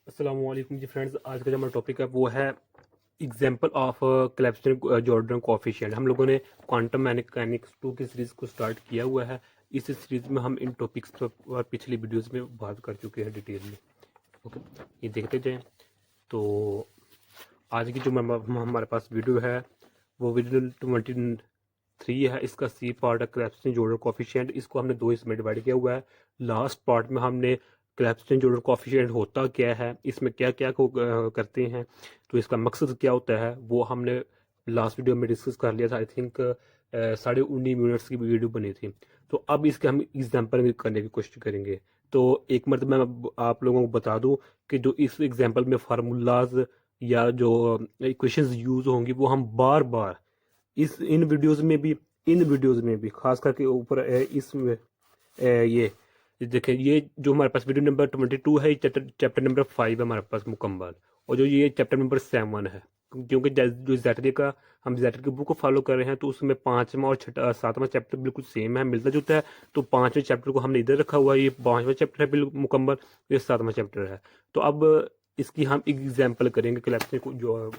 अस्सलामुअलैकुम जी फ्रेंड्स। आज का जो हमारा टॉपिक है वो है एग्जांपल ऑफ क्लैप्सटन जॉर्डन कोएफिशिएंट। हम लोगों ने क्वांटम मैकेनिक्स 2 की सीरीज़ को स्टार्ट किया हुआ है। इस सीरीज़ में हम इन टॉपिक्स पर पिछली वीडियोस में बात कर चुके हैं डिटेल में। ओके, ये देखते जाएं। तो आज की जो हमारे पास वीडियो है वो वीडियो 23 है। इसका सी पार्ट है क्लैप्सटन जॉर्डन कोएफिशिएंट। इसको हमने दो हिस्सों में डिवाइड किया हुआ है। लास्ट पार्ट में हमने क्लैप्सटन जॉर्डन कोएफिशिएंट होता क्या है, इसमें क्या क्या को करते हैं, तो इसका मकसद क्या होता है, वो हमने लास्ट वीडियो में डिस्कस कर लिया था। आई थिंक 19.5 मिनट्स की वीडियो बनी थी। तो अब इसके हम एग्जाम्पल करने की कोशिश करेंगे। तो एक मरतबा मैं आप लोगों को बता दूं कि जो इस एग्जाम्पल में फार्मूलाज या जो इक्वेशंस यूज होंगी वो हम बार बार इस इन वीडियोस में भी खास करके ऊपर ये देखिए, ये जो हमारे पास वीडियो नंबर 22 है, चैप्टर नंबर 5 है हमारे पास मुकम्मल। और जो ये चैप्टर नंबर 7 है, क्योंकि जो जैटरी का हम जैटरी की बुक को फॉलो कर रहे हैं तो उसमें पांचवा और छठा सातवां चैप्टर बिल्कुल सेम है, मिलता जुलता है। तो पांचवें चैप्टर को हमने इधर रखा हुआ है, ये पांचवा चैप्टर है बिल्कुल मुकम्मल, ये सातवां चैप्टर है। तो अब इसकी हम एग्जाम्पल करेंगे कलेक्शन को जो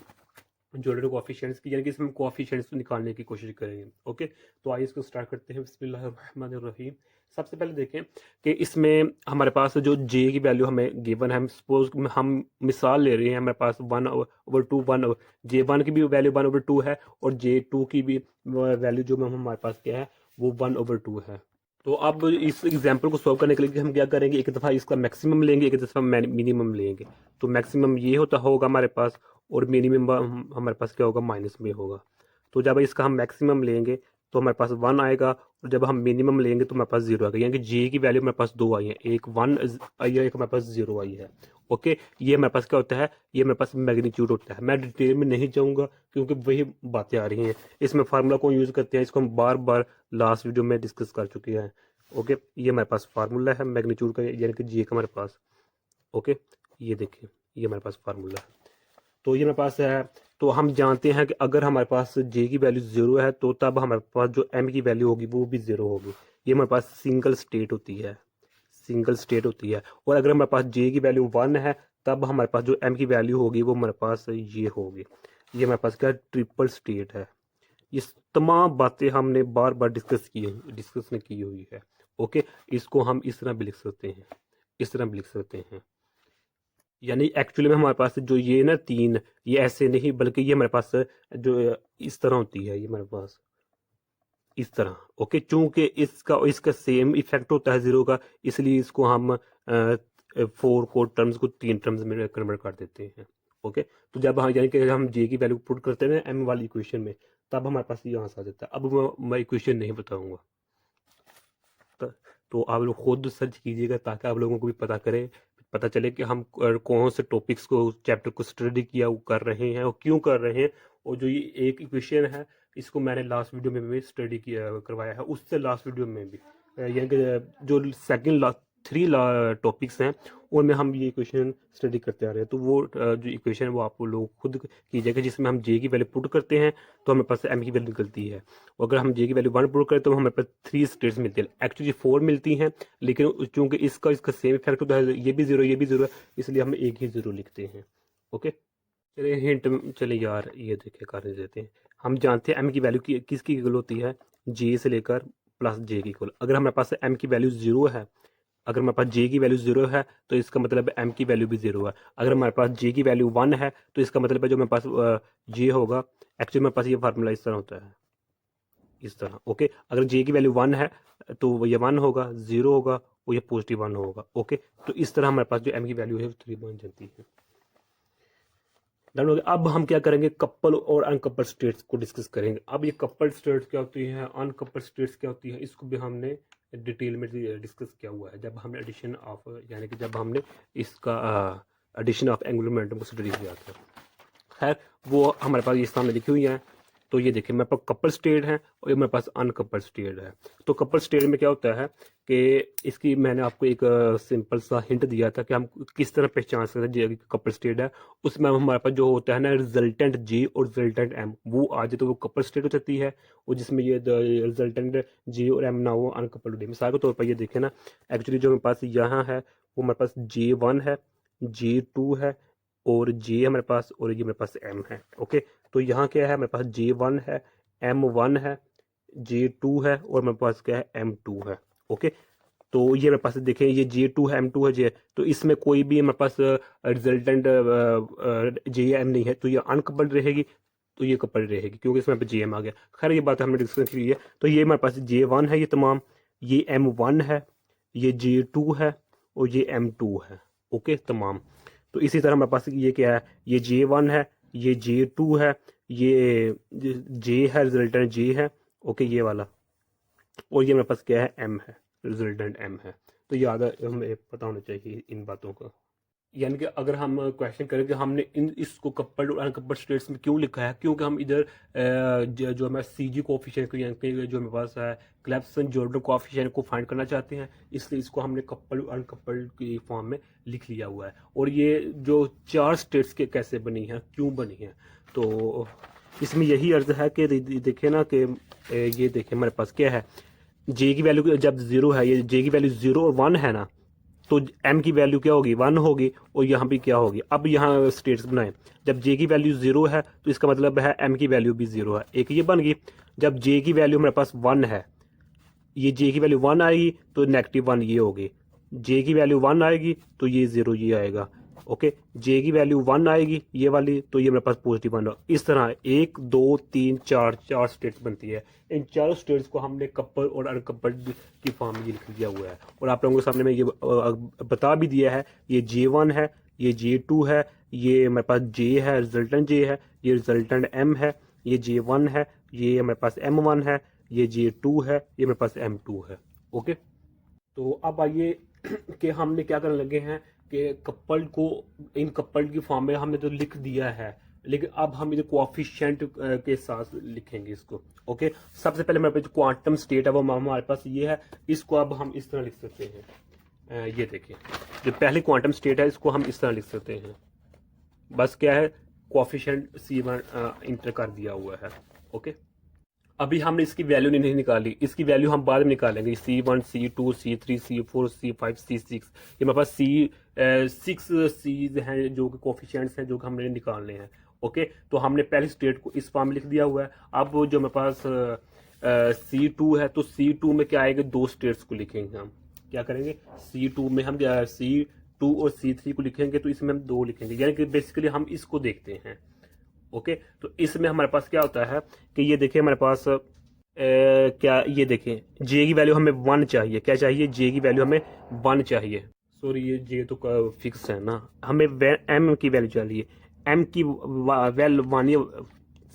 जॉर्डन कोएफिशिएंट्स की, यानी कि इसमें कोएफिशिएंट्स निकालने की कोशिश करेंगे। ओके, तो आइए इसको स्टार्ट करते हैं। बिस्मिल्लाहिर्रहमानिर्रहीम। सबसे पहले देखें कि इसमें हमारे पास जो जे की वैल्यू हमें गिवन है, सपोज हम मिसाल ले रहे हैं, हमारे पास 1/2 जे वन की भी वैल्यू 1/2 है और जे टू की भी वैल्यू जो हमारे पास क्या है वो 1/2 है। तो अब इस एग्जाम्पल को सॉल्व करने के लिए हम क्या करेंगे, एक दफ़ा इसका मैक्सिमम लेंगे, एक दफ़ा मिनिमम लेंगे। तो मैक्सिमम ये होगा हमारे पास, और मिनिमम हमारे पास क्या होगा, माइनस में होगा। तो जब इसका हम मैक्सिमम लेंगे तो हमारे पास 1 आएगा, और जब हम मिनिमम लेंगे तो हमारे पास 0 आएगा। यानी कि जे की वैल्यू हमारे पास दो आई है, एक 1 आई है, एक हमारे पास 0 आई है। ओके, ये हमारे पास क्या होता है, ये हमारे पास मैग्नीट्यूड होता है। मैं डिटेल में नहीं जाऊंगा क्योंकि वही बातें आ रही हैं। इसमें फार्मूला को यूज़ करते हैं, इसको हम बार बार लास्ट वीडियो में डिस्कस कर चुके हैं। ओके, ये हमारे पास फार्मूला है मैग्नीट्यूड का, यानी कि जे का हमारे पास। ओके, ये देखिए, ये हमारे पास फार्मूला है। तो ये मेरे पास है। तो हम जानते हैं कि अगर हमारे पास जे की वैल्यू जीरो है तो तब हमारे पास जो एम की वैल्यू होगी वो भी जीरो होगी। ये हमारे पास सिंगल स्टेट होती है, सिंगल स्टेट होती है। और अगर हमारे पास जे की वैल्यू 1 है तब हमारे पास जो एम की वैल्यू होगी वो हमारे पास ये होगी। ये हमारे पास क्या ट्रिपल स्टेट है। ये तमाम बातें हमने बार बार डिस्कस ने की हुई है। ओके, इसको हम इस तरह भी लिख सकते हैं, इस तरह भी लिख सकते हैं। यानी एक्चुअली में हमारे पास जो ये ना तीन, ये ऐसे नहीं बल्कि ये हमारे पास जो इस तरह होती है, ये हमारे पास इस तरह। ओके, चूंकि इसका और इसका सेम इफेक्ट होता है जीरो का, इसलिए इसको हम 4 टर्म्स को 3 टर्म्स में कन्वर्ट कर देते हैं। ओके, तो जब हम यानी कि हम जे की वैल्यू पुट करते हैं ना एम वाली इक्वेशन में, तब हमारे पास ये आंसर आ जाता है। अब मैं इक्वेशन नहीं बताऊंगा, तो, तो आप लोग खुद सर्च कीजिएगा ताकि आप लोगों को भी पता चले कि हम कौन से टॉपिक्स को, चैप्टर को स्टडी किया कर रहे हैं और क्यों कर रहे हैं। और जो ये एक इक्वेशन है, इसको मैंने लास्ट वीडियो में भी स्टडी किया करवाया है, उससे लास्ट वीडियो में भी यानी कि जो सेकंड 3 टॉपिक्स हैं उनमें हम ये इक्वेशन स्टडी करते आ रहे हैं। तो वो जो इक्वेशन है वो आप लोग खुद कीजिएगा, जिसमें हम जे की वैल्यू पुट करते हैं तो हमें पास एम की वैल्यू निकलती है। और अगर हम जे की वैल्यू 1 पुट करें तो हमें पास 3 स्टेट्स मिलती है, एक्चुअली 4 मिलती हैं, लेकिन चूंकि इसका इसका सेम इफेक्ट होता है, ये भी जीरो ये भी जीरो है, इसलिए हम एक ही जीरो लिखते हैं। ओके, चलिए हिंट, चलिए यार ये देखिए कर देते हैं। हम जानते हैं एम की वैल्यू किसकी इक्वल होती है, जे से लेकर प्लस जे की इक्वल। अगर हमारे पास एम की वैल्यू जीरो है, अगर हमारे पास जे की वैल्यू जीरो है तो इसका मतलब एम की वैल्यू भी जीरो है। अगर हमारे पास जे की वैल्यू 1 है तो इसका मतलब है जो हमारे पास जे होगा, एक्चुअली मेरे पास ये फार्मूला इस तरह होता है, इस तरह। ओके, अगर जे की वैल्यू 1 है तो वो ये 1 होगा, 0 होगा, वो ये पॉजिटिव 1 होगा। ओके, तो इस तरह हमारे पास जो एम की वैल्यू है वो 3 बन जाती है। अब हम क्या करेंगे, कपल और अनकपल स्टेट्स को डिस्कस करेंगे। अब ये कपल स्टेट्स क्या होती हैं, अनकपल स्टेट्स क्या होती है, इसको भी हमने डिटेल में डिस्कस किया हुआ है जब हमने एडिशन ऑफ, यानी कि जब हमने इसका एडिशन ऑफ एंगुलर मोमेंटम को स्टडी किया था। खैर, वो हमारे पास ये सामने लिखी हुई है। तो ये देखिए, मेरे पास कपल स्टेट है और ये मेरे पास अनकपल स्टेट है। तो कपल स्टेट में क्या होता है कि इसकी मैंने आपको एक सिंपल सा हिंट दिया था कि हम किस तरह पहचान सकते हैं कपल स्टेट है। उसमें हमारे पास जो होता है ना रिजल्टेंट जे और रिजल्टेंट एम, वो आ जाए तो वो कपल स्टेट हो जाती है। और जिसमें ये रिजल्टेंट जे और एम ना हो अनकपल हो जाए। मिसाल के तौर पर ये देखें ना, एक्चुअली जो मेरे पास यहाँ है वो मेरे पास J1 है, J2 है और J हमारे पास और ये मेरे पास M है। ओके, तो यहाँ क्या है, मेरे पास J1 है, M1 है, J2 है और मेरे पास क्या है, M2 है। ओके, तो ये मेरे पास देखें, ये J2 है, M2 है, J, तो इसमें कोई भी मेरे पास रिजल्टेंट JM नहीं है, तो ये अनकपल्ड रहेगी, तो ये कपल्ड रहेगी क्योंकि इसमें पे JM आ गया। खैर ये बात हमने डिस्कस की है। तो ये मेरे पास J1 है, ये तमाम, ये M1 है, ये J2 है और ये M2 है। ओके तमाम। तो इसी तरह मेरे पास ये क्या है, ये J1 है, ये J2 है, ये J है, रिजल्टेंट J है। ओके, ये वाला, और ये मेरे पास क्या है, M है, रिजल्टेंट M है। तो याद है, हमें पता होना चाहिए इन बातों का। यानी कि अगर हम क्वेश्चन करें कि हमने इन इसको कपल्ड और अनकपल्ड स्टेट्स में क्यों लिखा है, क्योंकि हम इधर जो हमारा CG कोफिशिएंट को, यानी कि जो हमारे पास है क्लेप्सन जॉर्डन कोफिशिएंट को फाइंड करना चाहते हैं, इसलिए इसको हमने कपल्ड और अनकपल्ड की फॉर्म में लिख लिया हुआ है। और ये जो 4 स्टेट्स के कैसे बनी है, क्यों बनी है, तो इसमें यही अर्ज है कि देखें ना कि ये देखें हमारे पास क्या है, J की वैल्यू जब 0 है, ये J की वैल्यू 0 और 1 है ना, तो M की वैल्यू क्या होगी, 1 होगी, और यहाँ भी क्या होगी। अब यहाँ स्टेट्स बनाएं, जब J की वैल्यू 0 है तो इसका मतलब है M की वैल्यू भी 0 है, एक ये बन गई। जब J की वैल्यू मेरे पास 1 है, ये J की वैल्यू 1 आएगी तो -1 ये होगी, J की वैल्यू 1 आएगी तो ये 0 ये आएगा। ओके, J की वैल्यू 1 आएगी ये वाली, तो ये मेरे पास पॉजिटिव 1। इस तरह 1 2 3 4 4 स्टेट्स बनती है। इन चारों स्टेट्स को हमने कपल और अनकपल्ड की फॉर्म में लिख दिया हुआ है, और आप लोगों के सामने में ये बता भी दिया है। ये J1 है, ये J2 है, ये मेरे पास J है, रिजल्टेंट J है, ये रिजल्टेंट M है, ये J1 है, ये मेरे पास M1 है, ये J2 है, ये मेरे पास M2 है। ओके, तो अब आइए कि हमने क्या करने लगे हैं कि कपल्ड को इन कपल्ड की फॉर्म में हमने तो लिख दिया है, लेकिन अब हम इसे कोएफिशिएंट के साथ लिखेंगे इसको। ओके, सबसे पहले मेरे पास क्वांटम स्टेट है वो हमारे पास ये है, इसको अब हम इस तरह लिख सकते हैं। ये देखिए, जो पहली क्वांटम स्टेट है इसको हम इस तरह लिख सकते हैं। बस क्या है, कोएफिशिएंट C1 इंटर कर दिया हुआ है। ओके, अभी हमने इसकी वैल्यू नहीं निकाली, इसकी वैल्यू हम बाद में निकालेंगे। C1 C2 C3 C4 C5 C6, ये मेरे पास 6 सीज हैं जो कि कोफिशिएंट्स हैं जो कि हमने निकालने हैं। ओके, तो हमने पहली स्टेट को इस फॉर्म में लिख दिया हुआ है। अब जो मेरे पास C2 है, तो C2 में क्या आएगा, 2 स्टेट्स को लिखेंगे हम। क्या करेंगे, C2 में हम C2 और C3 को लिखेंगे, तो इसमें हम 2 लिखेंगे, यानी कि बेसिकली हम इसको देखते हैं। ओके, तो इसमें हमारे पास क्या होता है कि ये देखिए हमारे पास क्या, ये देखें J की वैल्यू हमें 1 चाहिए। क्या चाहिए, J की वैल्यू हमें 1 चाहिए। सॉरी, ये J तो फिक्स है ना, हमें M की वैल्यू चाहिए, M की वैल्यू 1,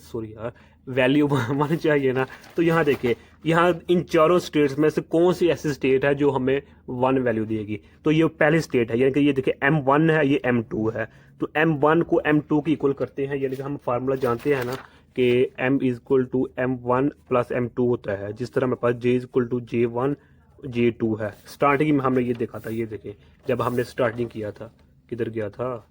सॉरी यार, वैल्यू 1 चाहिए ना। तो यहाँ देखिए, यहाँ इन चारों स्टेट्स में से कौन सी ऐसी स्टेट है जो हमें 1 वैल्यू देगी, तो ये पहली स्टेट है, यानी कि ये देखिए M1 है, ये M2 है, तो M1 को M2 की इक्वल करते हैं, यानी कि हम फार्मूला जानते हैं ना कि M equal to M1 plus M2 होता है। जिस तरह मेरे पास J equal to J1 J2 है। स्टार्टिंग में हमने ये देखा था, ये देखें जब हमने स्टार्टिंग किया था, किधर गया था,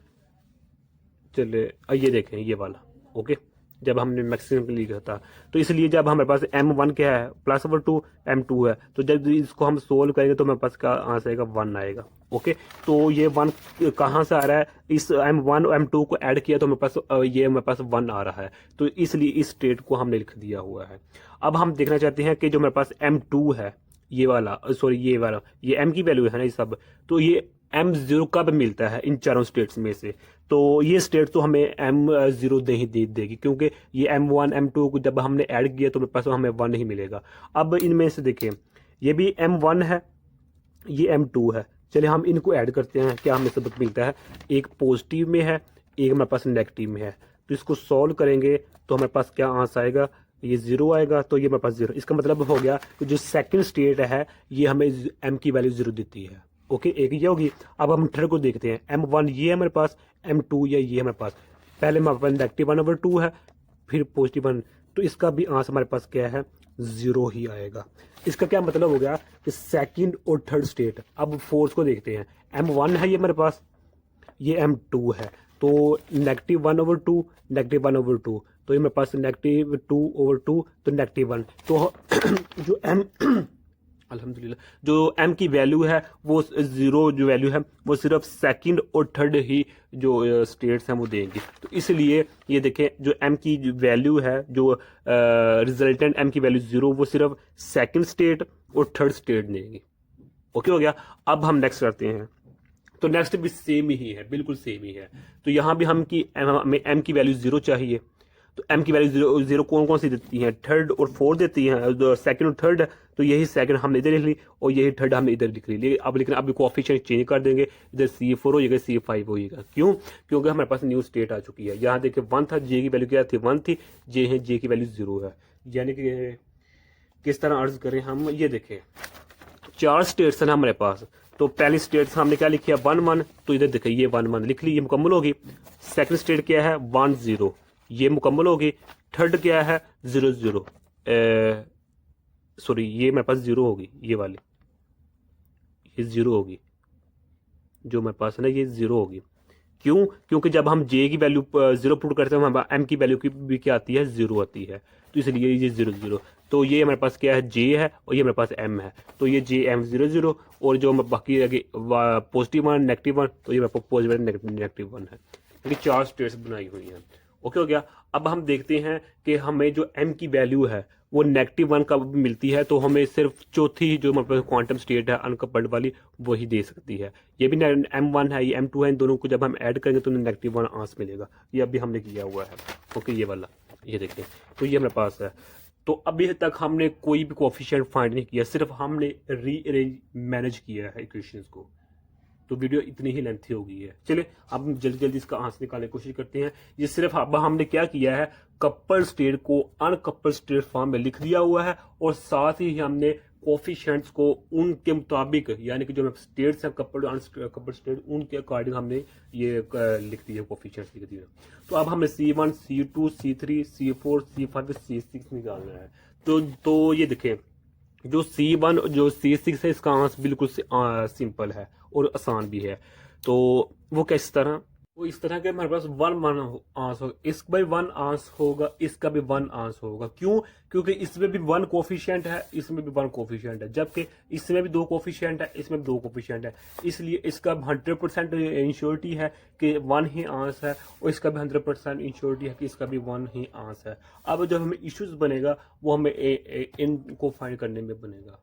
चले ये देखें ये वाला। ओके, जब हमने मैक्सिमम लिखा था, तो इसलिए जब हमारे पास M1 क्या है, +2 M2 है, तो जब इसको हम सोल्व करेंगे तो हमारे पास क्या आंसर आएगा, 1 आएगा। ओके, तो ये 1 कहाँ से आ रहा है, इस M1 और M2 को ऐड किया तो हमारे पास ये हमारे पास 1 आ रहा है, तो इसलिए इस स्टेट को हमने लिख दिया हुआ है। अब हम देखना चाहते हैं कि जो मेरे पास M2 है, ये वाला, सॉरी ये वाला, ये M की वैल्यू है ना ये सब, तो ये M0 कब मिलता है इन चारों स्टेट्स में से, तो ये स्टेट तो हमें M0 नहीं देगी, क्योंकि ये M1 M2 को जब हमने ऐड किया तो मेरे पास हमें 1 ही मिलेगा। अब इनमें से देखिए, ये भी M1 है, ये M2 है, चलिए हम इनको ऐड करते हैं, क्या हमें सबक मिलता है, एक पॉजिटिव में है, एक हमारे पास नेगेटिव में है, तो इसको सॉल्व करेंगे तो हमारे पास क्या आंसर आएगा, ये 0 आएगा, तो ये मेरे पास 0, इसका मतलब हो गया कि जो सेकंड स्टेट है ये हमें M की वैल्यू 0 देती है। ओके, एक ये होगी। अब हम थर्ड को देखते हैं, M1 ये है हमारे पास, M2 या ये हमारे पास, पहले हमारे पास -1/2 है, फिर +1, तो इसका भी आंसर हमारे पास क्या है, 0 ही आएगा। इसका क्या मतलब हो गया कि सेकंड और थर्ड स्टेट। अब फोर्थ को देखते हैं, M1 है ये हमारे पास, ये M2 है, तो -1/2 -1/2, तो ये मेरे पास -2/2 तो -1, तो जो अल्हम्दुलिल्लाह। जो m की वैल्यू है वो ज़ीरो जो वैल्यू है वो सिर्फ सेकंड और थर्ड ही जो स्टेट्स हैं वो देंगी। तो इसलिए ये देखें जो m की वैल्यू है जो रिजल्टेंट m की वैल्यू ज़ीरो वो सिर्फ सेकंड स्टेट और थर्ड स्टेट देंगी। ओके हो गया। अब हम नेक्स्ट करते हैं। तो नेक्स्ट भी सेम ही है, बिल्कुल सेम ही है। तो यहाँ भी हमें m की वैल्यू ज़ीरो चाहिए। तो m की वैल्यू ज़ीरो ज़ीरो कौन कौन सी देती हैं? थर्ड और फोर्थ देती हैं, सेकंड और थर्ड। तो यही सेकंड हमने इधर लिख ली और यही थर्ड हमने इधर लिख ली। अब लेकिन अब कोएफिशिएंट चेंज कर देंगे, इधर C4 हो जाएगा, C5 हो जाएगा। क्यों? क्योंकि हमारे पास न्यू स्टेट आ चुकी है। यहाँ देखिए 1 था, j की वैल्यू क्या थी? 1 थी। j की वैल्यू 0 है। यानी कि किस तरह अर्ज करें हम, ये देखें चार स्टेट्स हैं हमारे पास। तो पहली स्टेट हमने क्या लिखी है? 1 1। तो इधर देखिए ये 1 1 लिख ली, ये मुकम्मल होगी। सेकंड स्टेट क्या है? 1 0, ये मुकम्मल होगी। थर्ड क्या है? 0 0, सॉरी ये मेरे पास 0 होगी, ये वाली ये 0 होगी, जो मेरे पास है ना ये 0 होगी। क्यों? क्योंकि जब हम j की वैल्यू 0 पुट करते हैं हमारे m की वैल्यू की भी क्या आती है? 0 आती है। तो इसलिए ये 0 0। तो ये हमारे पास क्या है? j है और ये हमारे पास m है। तो ये j m 0 0 और जो बाकी पॉजिटिव 1 नेगेटिव 1, तो ये मेरे पास पॉजिटिव नेगेटिव 1 है। क्योंकि चार स्टेट्स बनाई हुई हैं। ओके हो गया। अब हम देखते हैं कि हमें जो m की वैल्यू है वो -1 कब मिलती है। तो हमें सिर्फ चौथी जो हमारे पास क्वांटम स्टेट है अनकपल्ड वाली वही दे सकती है। ये भी m1 है, ये m2 है, इन दोनों को जब हम ऐड करेंगे तो -1 आंस मिलेगा। ये अभी हमने किया हुआ है। ओके ये वाला, ये देखिए। तो ये हमारे पास है। तो अभी तक हमने कोई भी कोएफिशिएंट फाइंड नहीं किया, सिर्फ हमने रीअरेंज मैनेज किया है इक्वेशंस को। तो वीडियो इतनी ही लेंथी हो गई है। चलिए अब हम जल्दी जल्दी इसका आंसर निकालने की कोशिश करते हैं। ये सिर्फ अब हमने क्या किया है, कपल स्टेट को अनकपल स्टेट फॉर्म में लिख दिया हुआ है और साथ ही हमने कोफिशिएंट्स को उनके मुताबिक, यानी कि जो स्टेट्स हैं कपल अनकपल स्टेट, उनके अकॉर्डिंग हमने ये लिख दिए, कोफिशिएंट्स लिख दिए। तो अब हमें C1 C2 C3 C4 C5 C6 निकालना है। तो ये देखें जो C1 जो C6 है इसका आंसर बिल्कुल सिंपल है और आसान भी है। तो वो किस तरह? वो इस तरह के हमारे पास 1 1 आंसर होगा, इसका भी 1 आंसर होगा, इसका भी 1 आंसर होगा। क्यों? क्योंकि इसमें भी 1 कोफिशिएंट है, इसमें भी 1 कोफिशिएंट है, जबकि इसमें भी 2 कोफिशिएंट है, इसमें भी 2 कोफिशिएंट है। इसलिए इसका 100% इंश्योरिटी है कि 1 ही आंसर है और इसका भी 100% इंश्योरिटी है कि इसका भी 1 ही आंसर है। अब जब हमें इश्यूज बनेगा वो हमें इनको फाइंड करने में बनेगा।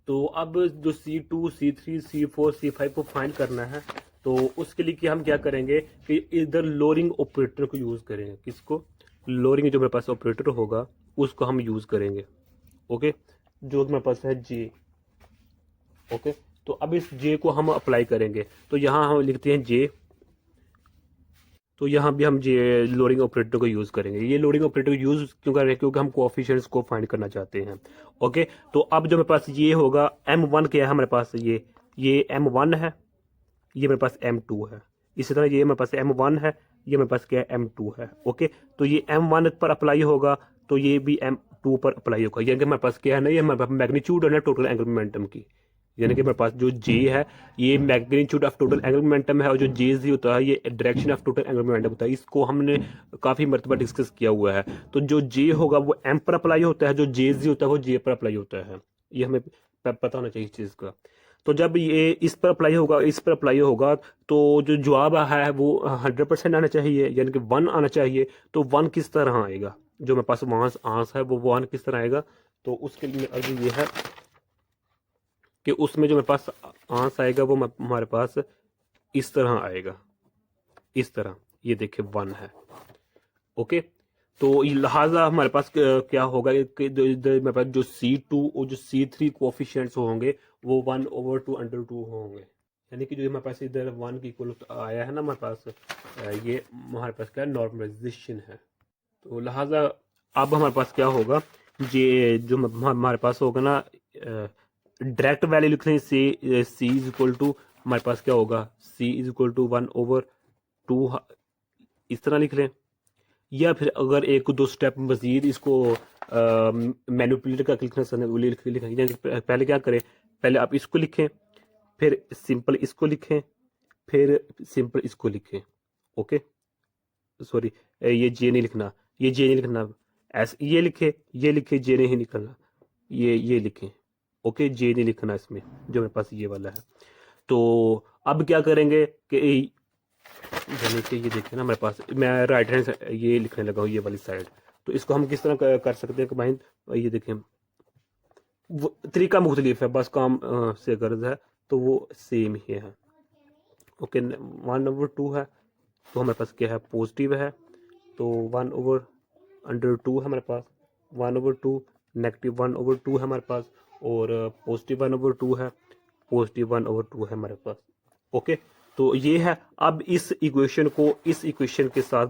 तो अब जो C2 C3 C4 C5 को फाइंड करना है, तो उसके लिए कि हम क्या करेंगे कि इधर लोअरिंग ऑपरेटर को यूज करेंगे। किसको? लोअरिंग जो मेरे पास ऑपरेटर होगा उसको हम यूज करेंगे। ओके, जो मेरे पास है J। ओके, तो अब इस J को हम अप्लाई करेंगे। तो यहाँ हम लिखते हैं J। तो यहाँ भी हम लोअरिंग ऑपरेटर को यूज करेंगे। ये लोअरिंग ऑपरेटर को यूज क्यों कर रहे हैं? क्योंकि हम कोएफिशिएंट्स को फाइंड करना चाहते हैं। ओके, तो अब जो मेरे पास ये होगा M1 क्या है हमारे पास? ये M1 है, ये मेरे पास M2 है। इसी तरह ये मेरे पास M1 है, ये मेरे पास क्या है? M2 है। ओके, तो ये M1 पर अप्लाई होगा तो ये भी M2 पर अप्लाई होगा। यानी कि हमारे पास क्या है ना, ये हमारे पास मैग्नीट्यूड है ना टोटल एंगुलर मोमेंटम की। यानी कि मेरे पास जो J है ये magnitude of total angular momentum है और जो JZ होता है ये direction of total angular momentum होता है। इसको हमने काफी मरतबा डिस्कस किया हुआ है। तो जो J होगा वो M पर अप्लाई होता है, जो JZ होता है वो J पर अप्लाई होता है। ये हमें पता होना चाहिए इस चीज का। तो जब ये इस पर अप्लाई होगा, इस पर अप्लाई होगा, तो जो जवाब है वो 100% आना चाहिए, यानी कि 1 आना चाहिए। तो 1 किस तरह आएगा? जो मेरे पास वहां आंसर है वो 1 किस तरह आएगा? तो उसके लिए अर्ज ये है कि उसमें जो मेरे पास आंसर आएगा वो हमारे पास इस तरह आएगा, इस तरह। ये देखिए 1 है। ओके, तो लिहाजा हमारे पास क्या होगा कि इधर मेरे पास जो C2 और जो C3 कोफिशिएंट्स होंगे वो 1/2 होंगे। यानी कि जो हमारे पास इधर 1 की इक्वल आया है ना हमारे पास, ये हमारे पास क्या नॉर्मलाइजेशन है। तो लिहाजा अब हमारे पास क्या होगा, ये जो हमारे पास होगा ना डायरेक्ट वैल्यू लिख लें C इज इक्वल टू, हमारे पास क्या होगा C इज इक्वल टू 1/2 इस तरह लिख लें। या फिर अगर एक दो स्टेप मजीद इसको मैनिपुलेट करके लिखना पहले क्या करें, पहले आप इसको लिखें, फिर सिंपल इसको लिखें, फिर सिंपल इसको लिखें। ओके, सॉरी ये जे नहीं लिखना, ये जे नहीं लिखना, ऐसे ये लिखे जे नहीं निकलना, ये लिखें। ओके, जे नहीं लिखना इसमें, जो मेरे पास ये वाला है। तो अब क्या करेंगे कि यानी कि ये देखिए ना, मेरे पास मैं राइट हैंड ये लिखने लगा हूँ ये वाली साइड। तो इसको हम किस तरह कर सकते हैं कि भाई ये देखें, वो तरीका मुख्तलिफ है, बस काम से गर्ज है, तो वो सेम ही है। ओके, 1/2 है, तो हमारे पास क्या है, पॉजिटिव है, तो 1/√2 है हमारे पास, 1/2, -1/2 है हमारे पास, और पॉजिटिव 1/2 है, पॉजिटिव 1/2 है हमारे पास। ओके, तो ये है। अब इस इक्वेशन को इस इक्वेशन के साथ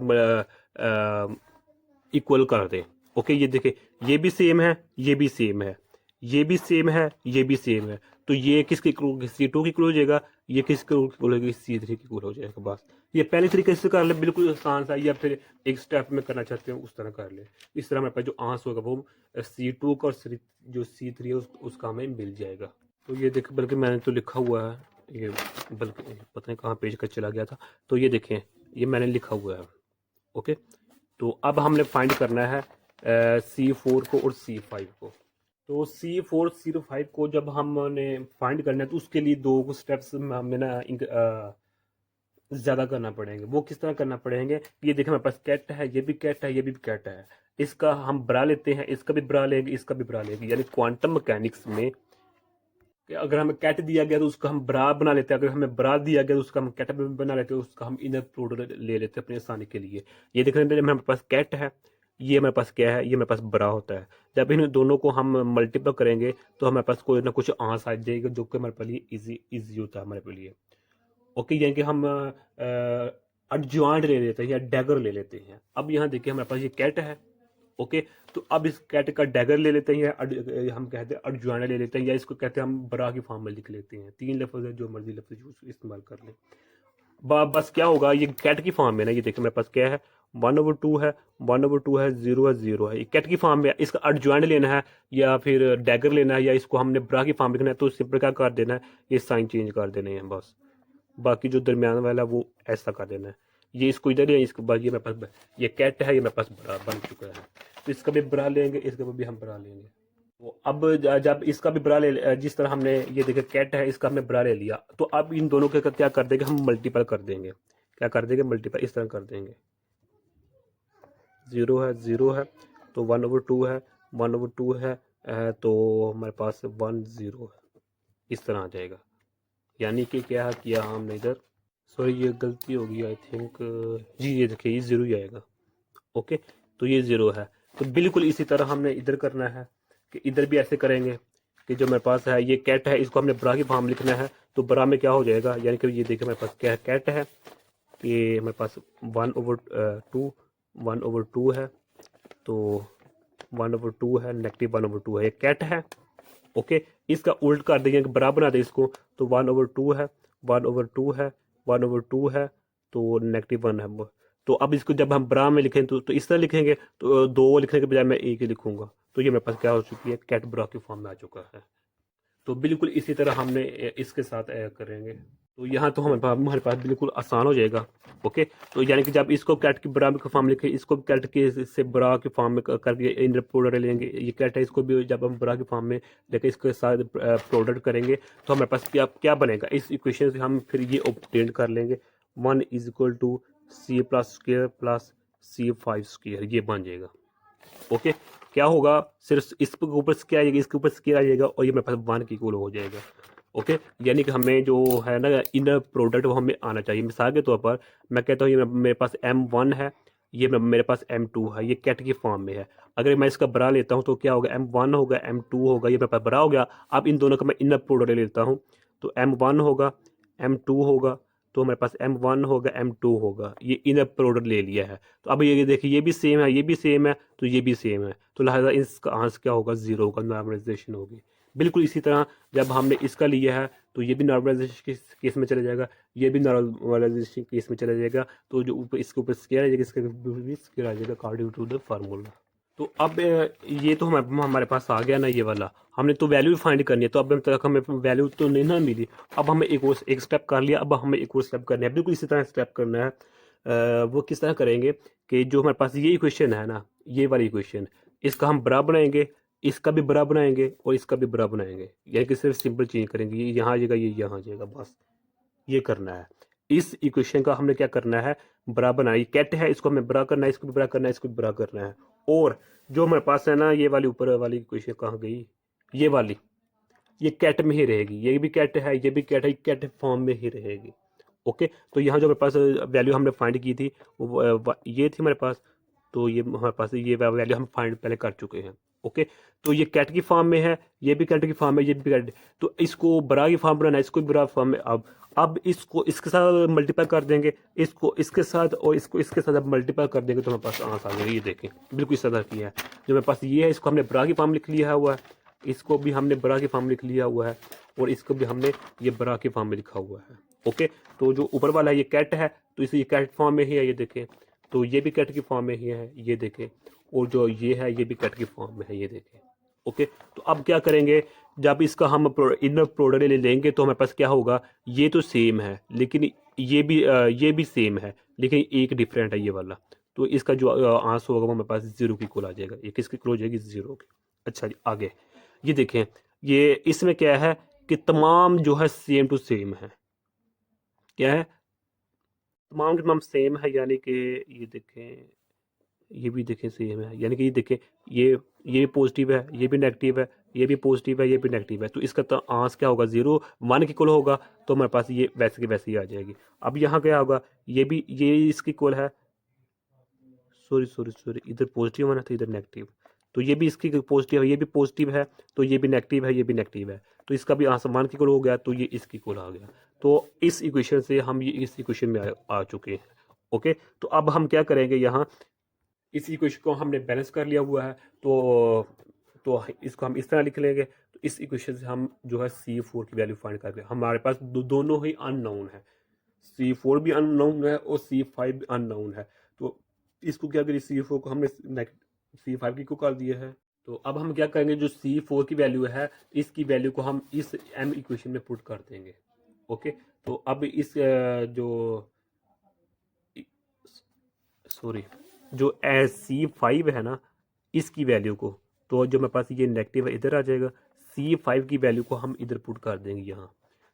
इक्वल कर दें। ओके, ये देखिए, ये भी सेम है, ये भी सेम है, ये भी सेम है, ये भी सेम है। तो ये किसके इक्वल, C2 की इक्वल हो जाएगा, ये किसके इक्वल होगी, C3 की इक्वल हो जाएगा। बस ये पहले तरीके से कर ले, बिल्कुल आसान सा, या फिर एक स्टेप में करना चाहते हो उस तरह कर ले। इस तरह हमारे पास जो आंसर होगा वो C2 का, और जो C3 है उसका हमें मिल जाएगा। तो ये देखिए, बल्कि मैंने तो लिखा हुआ है ये, बल्कि पता नहीं कहाँ पेज का चला गया था। तो ये देखें, ये मैंने लिखा हुआ है। ओके, तो अब हमने फाइंड करना है C4 को और C5 को। तो C4 C5 को जब हमने फाइंड करना है, तो उसके लिए दो स्टेप्स हमें ना ज़्यादा करना पड़ेंगे। वो किस तरह करना पड़ेंगे, ये देखें, मेरे पास कैट है, ये भी कैट है, ये भी कैट है। इसका हम ब्रा लेते हैं, इसका भी ब्रा लेंगे, इसका भी ब्रा लेंगे। यानी क्वांटम मैकेनिक्स में कि अगर हमें कैट दिया गया तो उसका हम ब्रा बना लेते हैं, अगर हमें ब्रा दिया गया तो उसका हम कैट बना लेते हैं, उसका हम इनर प्रोडक्ट ले लेते हैं अपनी आसानी के लिए। ये देख रहे हैं, हमारे पास कैट है, ये हमारे पास क्या है, ये हमारे पास ब्रा होता है। जब इन दोनों को हम मल्टीपल करेंगे तो हमारे पास कोई ना कुछ आंसर आ जाएगा, जो कि हमारे लिए इजी होता है हमारे लिए। ओके, यानी कि हम एडजॉइंट ले लेते हैं या डैगर ले लेते हैं। अब यहाँ देखिए, हमारे पास ये कैट है। ओके, तो अब इस कैट का डैगर ले लेते हैं, या हम कहते हैं एडजॉइंट ले लेते हैं, या इसको कहते हैं हम बरा की फॉर्म में लिख लेते हैं। 3 लफ्ज है, जो मर्जी लफ्ज इस्तेमाल कर लें। बस क्या होगा, ये कैट की फॉर्म में ना, ये देखिए मेरे पास क्या है, 1/2 है, 1/2 है, 0 है, 0 है। ये कैट की फॉर्म में, इसका एडजॉइंट लेना है या फिर डैगर लेना है, या इसको हमने ब्रा की फॉर्म में लिखना है, तो सिंपल क्या कर देना है, ये साइन चेंज कर देने हैं बस। बाकी जो दरमियान वाला है वो ऐसा कर देना है। ये इसको इधर है, इसके बाद ये मेरे पास ये कैट है, ये मेरे पास बरा बन चुका है। तो इसका भी बरा लेंगे, इसका भी हम बरा लेंगे। तो अब जब इसका भी बरा ले, जिस तरह हमने ये देखिए कैट है, इसका हमने बरा ले लिया, तो अब इन दोनों के क्या कर देंगे, हम मल्टीपल कर देंगे। क्या कर देंगे, मल्टीपल इस तरह कर देंगे। 0 है, 0 है, तो 1/2 है, 1/2 है, तो हमारे पास 1 0 है, इस तरह आ जाएगा। यानी कि क्या किया हमने इधर, सॉरी ये गलती होगी आई थिंक जी, ये देखिए, ये 0 ही आएगा। ओके, तो ये 0 है। तो बिल्कुल इसी तरह हमने इधर करना है, कि इधर भी ऐसे करेंगे कि जो मेरे पास है ये कैट है, इसको हमने ब्रा की फॉर्म लिखना है, तो ब्रा में क्या हो जाएगा, यानी कि ये देखिए मेरे पास क्या है, कैट है, कि मेरे पास 1/2 है, तो 1/2 है, -1/2 है, ये कैट है। ओके, इसका उल्ट कर देंगे, बरा बना दे इसको, तो 1/2 है, 1/2 है, 1/2 है, तो -1 है। तो अब इसको जब हम ब्रा में लिखें तो इस तरह लिखेंगे, तो दो लिखने के बजाय मैं एक ही लिखूंगा। तो ये मेरे पास क्या हो चुकी है, कैट ब्रा की फॉर्म में आ चुका है। तो बिल्कुल इसी तरह हमने इसके साथ करेंगे। तो यहाँ तो हमारे पास बिल्कुल आसान हो जाएगा। ओके, तो यानी कि जब इसको कैट की बरा की फॉर्म लिखे, इसको कैट के से बरा की फॉर्म में करके इंटर प्रोडक्ट लेंगे, ये कैट है, इसको भी जब हम बरा की फॉर्म में लेके इसके साथ प्रोडक्ट करेंगे, तो हमारे पास क्या क्या बनेगा, इस इक्वेशन से हम फिर ये ऑब्टेन कर लेंगे, 1 = C+² प्लस C5², ये बन जाएगा। ओके, क्या होगा, सिर्फ इस ऊपर स्केयर आ जाएगा, इसके ऊपर स्केयर आ जाएगा, और ये मेरे पास 1 की इक्वल हो जाएगा। ओके, यानी कि हमें जो है ना इनर प्रोडक्ट, वो हमें आना चाहिए। मिसाल के तौर पर मैं कहता हूँ, ये मेरे पास M1 है, ये मेरे पास M2 है, ये कैट की फॉर्म में है। अगर मैं इसका बरा लेता हूँ तो क्या होगा, M1 होगा, M2 होगा, ये मेरे पास बरा हो गया। अब इन दोनों का मैं इनर प्रोडक्ट ले लेता हूँ, तो M1 होगा, M2 होगा, तो मेरे पास M1 होगा, M2 होगा, ये इनर प्रोडक्ट ले लिया है। तो अब ये देखिए, ये भी सेम है, ये भी सेम है, तो ये भी सेम है, तो लिहाजा इसका आंसर क्या होगा, 0 होगा, नॉर्मलाइजेशन होगी। बिल्कुल इसी तरह जब हमने इसका लिया है, तो ये भी नॉर्मलाइजेशन केस में चला जाएगा, ये भी नॉर्मलाइजेशन केस में चला जाएगा। तो जो ऊपर इसके ऊपर स्केयर आ जाएगा, इसके ऊपर भी स्केयर आ जाएगा, अकॉर्डिंग टू द फार्मूला। तो अब ये तो हमारे पास आ गया ना ये वाला, हमने तो वैल्यू फाइंड करनी है। तो अब तक हमें वैल्यू तो नहीं ना मिली, अब हमें एक स्टेप कर लिया, अब हमें एक और स्टेप करना है, बिल्कुल इसी तरह स्टेप करना है। वो किस तरह करेंगे कि जो हमारे पास ये इक्वेशन है ना, ये वाली इक्वेशन, इसका हम बरा बनाएंगे, इसका भी बड़ा बनाएंगे और इसका भी बड़ा बनाएंगे, यानी कि सिर्फ सिंपल चेंज करेंगे, ये यहाँ आ जाएगा, ये यहाँ आ जाएगा, बस ये करना है। इस इक्वेशन का हमने क्या करना है, बड़ा बनाना। ये कैट है, इसको हमें बड़ा करना है, इसको भी बड़ा करना है, इसको भी बड़ा करना है। और जो हमारे पास है ना, ये वाली ऊपर वाली इक्वेशन कहाँ गई, ये वाली, ये कैट में ही रहेगी, ये भी कैट है, ये भी कैट है, कैट फॉर्म में ही रहेगी। ओके, तो यहाँ जो हमारे पास वैल्यू हमने फाइंड की थी ये थी हमारे पास, तो ये हमारे पास ये वैल्यू हम फाइंड पहले कर चुके हैं। ओके, तो ये कैट की फॉर्म में है, ये भी कैट की फॉर्म में, ये भी कैट, तो इसको बड़ा की फॉर्म बनाना है, इसको भी बड़ा फॉर्म में। अब इसको इसके साथ मल्टीप्लाई कर देंगे, इसको इसके साथ और इसको इसके साथ अब मल्टीप्लाई कर देंगे तो हमारे पास आंसर आ जाएगा। ये देखें, बिल्कुल इस तरह किया है। जो मेरे पास ये है, इसको हमने बड़ा की फॉर्म लिख लिया हुआ है, इसको भी हमने बड़ा की फॉर्म लिख लिया हुआ है, और इसको भी हमने ये बड़ा की फॉर्म में लिखा हुआ है। ओके, तो जो ऊपर वाला है ये कैट है, तो इसे ये कैट फॉर्म में ही है, ये देखें, तो ये भी कैट की फॉर्म में ही है, ये देखें, और जो ये है ये भी कैट की फॉर्म में है, ये देखें। ओके, तो अब क्या करेंगे, जब इसका हम इनर प्रोडक्ट ले लेंगे तो हमारे पास क्या होगा, ये तो सेम है लेकिन ये भी सेम है, लेकिन एक डिफरेंट है ये वाला, तो इसका जो आंसर होगा वो हमारे पास जीरो की इक्वल आ जाएगा। ये किसकी इक्वल हो जाएगी, जीरो की। अच्छा जी, आगे ये देखें, ये इसमें क्या है कि तमाम जो है सेम टू सेम है, क्या है, तमाम के तमाम सेम है, यानी कि ये देखें, ये भी देखें सेम है, यानी कि ये देखें, ये पॉजिटिव है, ये भी नेगेटिव है, ये भी पॉजिटिव है, ये भी नेगेटिव है, तो इसका तो आंसर क्या होगा, जीरो, वन के इक्वल होगा, तो हमारे पास ये वैसे की वैसे ही आ जाएगी। अब यहाँ क्या होगा, ये इसकी इक्वल है, सॉरी सॉरी सॉरी, इधर पॉजिटिव होना था, इधर नेगेटिव, तो ये भी इसकी पॉजिटिव है, ये भी पॉजिटिव है, तो ये भी नेगेटिव है, ये भी नेगेटिव है, तो इसका भी आंसर वन की इक्वल हो गया, तो ये इसकी इक्वल आ गया। तो इस इक्वेशन से हम ये इस इक्वेशन में आ चुके हैं। ओके, तो अब हम क्या करेंगे, यहाँ इस इक्वेशन को हमने बैलेंस कर लिया हुआ है, तो इसको हम इस तरह लिख लेंगे। तो इस इक्वेशन से हम जो है C4 की वैल्यू फाइंड करके, हमारे पास दोनों ही अननोन है, C4 भी अननोन है और C5 भी अननोन है, तो इसको क्या करिए, C4 को हमने C5 की को कर दिया है। तो अब हम क्या करेंगे, जो C4 की वैल्यू है, इसकी वैल्यू को हम इस M इक्वेशन में पुट कर देंगे। ओके, तो अब इस जो सॉरी, जो C5 है ना, इसकी वैल्यू को, तो जो मेरे पास ये नेगेटिव है इधर आ जाएगा, C5 की वैल्यू को हम इधर पुट कर देंगे, यहाँ,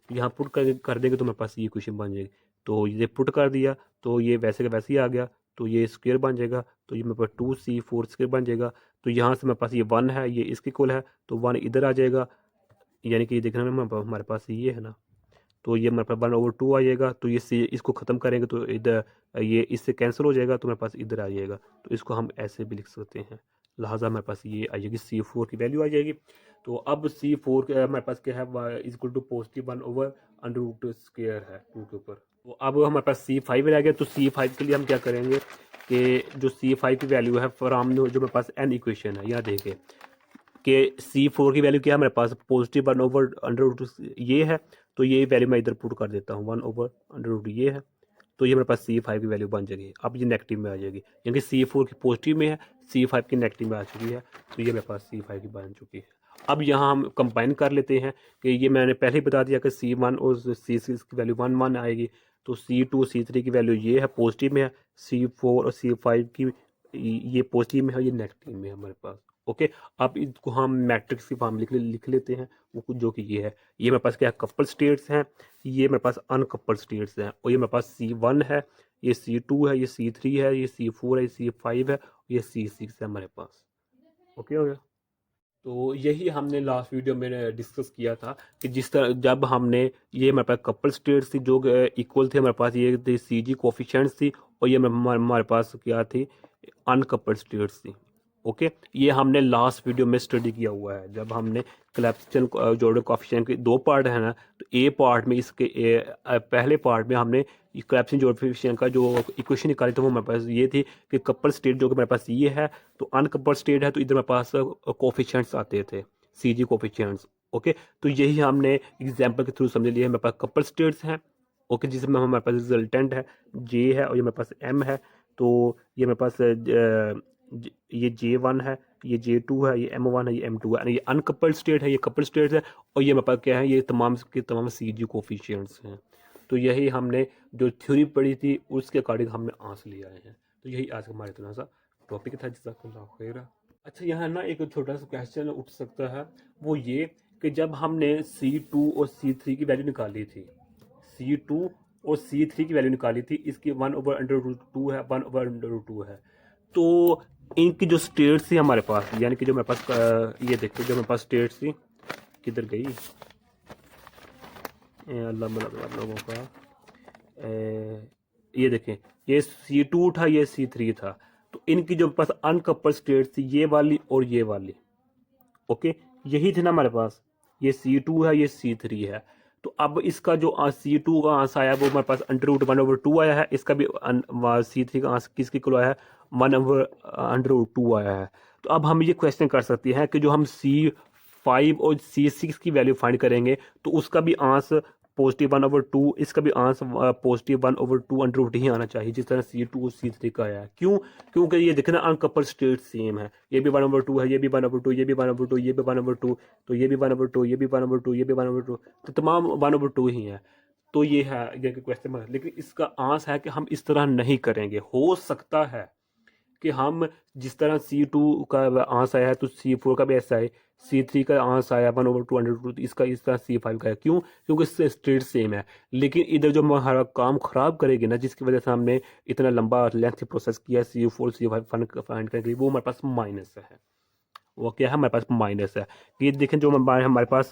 तो यहाँ पुट कर देंगे तो मेरे पास ये क्वेश्चन बन जाएगी। तो ये पुट कर दिया तो ये वैसे का वैसे ही आ गया, तो ये स्क्वायर बन जाएगा, तो ये मेरे पास 2C4 स्क्वायर बन जाएगा। तो यहाँ से मेरे पास ये 1 है, ये इसके इक्वल है, तो 1 इधर आ जाएगा, यानी कि ये देखना हमारे पास ये है ना, तो ये हमारे पास 1/2 आ जाएगा, तो ये इसको ख़त्म करेंगे तो इधर ये इससे कैंसिल हो जाएगा, तो मेरे पास इधर आ जाएगा, तो इसको हम ऐसे भी लिख सकते हैं, लिहाजा हमारे पास ये आ जाएगी, C4 की वैल्यू आ जाएगी। तो अब C4 हमारे पास क्या है, इक्वल टू पॉजिटिव 1/√2 स्क्वायर है 2 के ऊपर। तो अब हमारे पास C5 रह गया, तो C5 के लिए हम क्या करेंगे कि जो C5 की वैल्यू है फ्राम जो मेरे पास n इक्वेशन है, यहाँ देखें कि C4 की वैल्यू क्या है हमारे पास, पॉजिटिव 1/√2 ये है, तो ये वैल्यू मैं इधर पुट कर देता हूँ, 1/√2 ये है, तो ये मेरे पास C5 की वैल्यू बन जाएगी। अब ये नेगेटिव में आ जाएगी, क्योंकि C4 की पॉजिटिव में है, C5 की नेगेटिव में आ चुकी है, तो ये मेरे पास C5 की बन चुकी है। अब यहाँ हम कंबाइन कर लेते हैं कि ये मैंने पहले ही बता दिया कि C1 और C6 की वैल्यू 1 आएगी, तो C2 C3 की वैल्यू ये है, पॉजिटिव में है, C4 और C5 की ये पॉजिटिव में है, ये नेगेटिव में है हमारे पास। ओके, अब इसको हम मैट्रिक्स की फॉर्म लिख लेते हैं, वो कुछ जो कि ये है, ये मेरे पास क्या है, कपल स्टेट्स हैं, ये मेरे पास अनकपल स्टेट्स हैं, और ये मेरे पास C1 है, ये C2 है, ये C3 है, ये C4 है, ये C5 है, ये C6 है हमारे पास। ओके हो गया। तो यही हमने लास्ट वीडियो में डिस्कस किया था कि जिस तरह जब हमने ये हमारे पास कपल स्टेट्स थी जो इक्वल थे, हमारे पास ये थी CG कोफिशिएंट्स थी, और ये हमारे पास क्या थी, अनकपल्ड स्टेट्स थी। ओके, ये हमने लास्ट वीडियो में स्टडी किया हुआ है, जब हमने क्लैप्सन जॉर्डन कोफिशिएंट के दो पार्ट है ना, तो ए पार्ट में पहले पार्ट में हमने क्लैप्सन जॉर्डन कोफिशिएंट का जो इक्वेशन निकाली थी वो हमारे पास ये थी कि कपल स्टेट जो कि मेरे पास ये है, तो अनकपल्ड स्टेट है, तो इधर मेरे पास कोफिशिएंट्स आते थे, CG कोफिशिएंट्स। ओके, तो यही हमने एग्जाम्पल के थ्रू समझ लिया, मेरे पास कपल स्टेट्स हैं, ओके, जिसमें हमारे पास रिजल्टेंट है J है, और ये मेरे पास M है, तो ये मेरे पास ये J1 है, ये J2 है, ये M1 है, ये M2 है, ये अनकपल्ड स्टेट है, ये कपल स्टेट है, और ये मेरे पास क्या है, ये तमाम के तमाम CG कोफिशिएंट्स हैं। तो यही हमने जो थ्योरी पढ़ी थी उसके अकॉर्डिंग हमने आंसर ले आए हैं। तो यही आज हमारे इतना सा टॉपिक था, जज़ाकल्लाह खैर। अच्छा, यहाँ ना एक छोटा सा क्वेश्चन उठ सकता है, वो ये कि जब हमने C2 और C3 की वैल्यू निकाली थी, C2 और C3 की वैल्यू निकाली थी, इसकी 1/√2 है, 1/√2 है, तो इनकी जो स्टेट्स थी हमारे पास, यानी कि जो मेरे पास ये देखो जो मेरे पास स्टेट्स थी, किधर गई अल्लाह मतलब आप लोगों का, ये देखें, ये C2 था, ये C3 था, तो इनकी जो पास अनकपल्ड स्टेट्स थी, ये वाली और ये वाली, ओके, यही थे ना हमारे पास, ये C2 है, ये C3 है। तो अब इसका जो C2 का आंसर आया वो हमारे पास √1/2 आया है, इसका भी C3 का आंसर किसके किलो आया है, 1/√2 आया है। तो अब हम ये क्वेश्चन कर सकते हैं कि जो हम C5 और C6 की वैल्यू फाइंड करेंगे, तो उसका भी आंसर +1/2, इसका भी आंसर +1/2 ही आना चाहिए, जिस तरह C2 और C3 का आया है। क्यों? क्योंकि ये देखना अनकपल्ड स्टेट सेम है, ये भी 1/2 है, ये भी 1/2, ये भी 1/2, ये भी 1/2, तो ये भी 1/2, ये भी 1/2, ये भी 1/2, तो तमाम 1/2 ही हैं। तो ये है ये क्वेश्चन मार्क, लेकिन इसका आंसर है कि हम इस तरह नहीं करेंगे। हो सकता है कि हम जिस तरह C2 का आंसर आया है तो C4 का भी ऐसा है, C3 का आंसर आया 1/2, इसका इस तरह C5 का है। क्यों? क्योंकि स्टेट सेम है। लेकिन इधर जो हमारा काम खराब करेगी ना, जिसकी वजह से हमने इतना लंबा लेंथ प्रोसेस किया C4 C5 फाइंड करने के लिए, वो हमारे पास माइनस है। वो क्या है, हमारे पास माइनस है। ये देखें, जो हमारे पास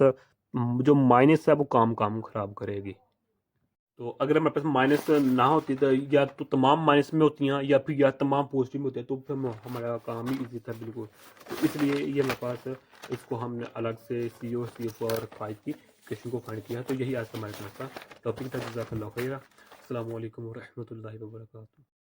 जो माइनस है वो काम काम खराब करेगी। तो अगर हमारे पास माइनस ना होती तो या तो तमाम माइनस में होती हैं, या फिर या तमाम पॉजिटिव में होते हैं, तो फिर हमारा काम ही इजी था बिल्कुल। तो इसलिए ये हमारे पास इसको हमने अलग से C और C4 और 5 की क्वेश्चन को फाइंड किया। तो यही आज हमारे पास का टॉपिक था। जज़ाकल्लाहु खैरा। अस्सलामु अलैकुम वरहमतुल्लाहि वबरकातुहू।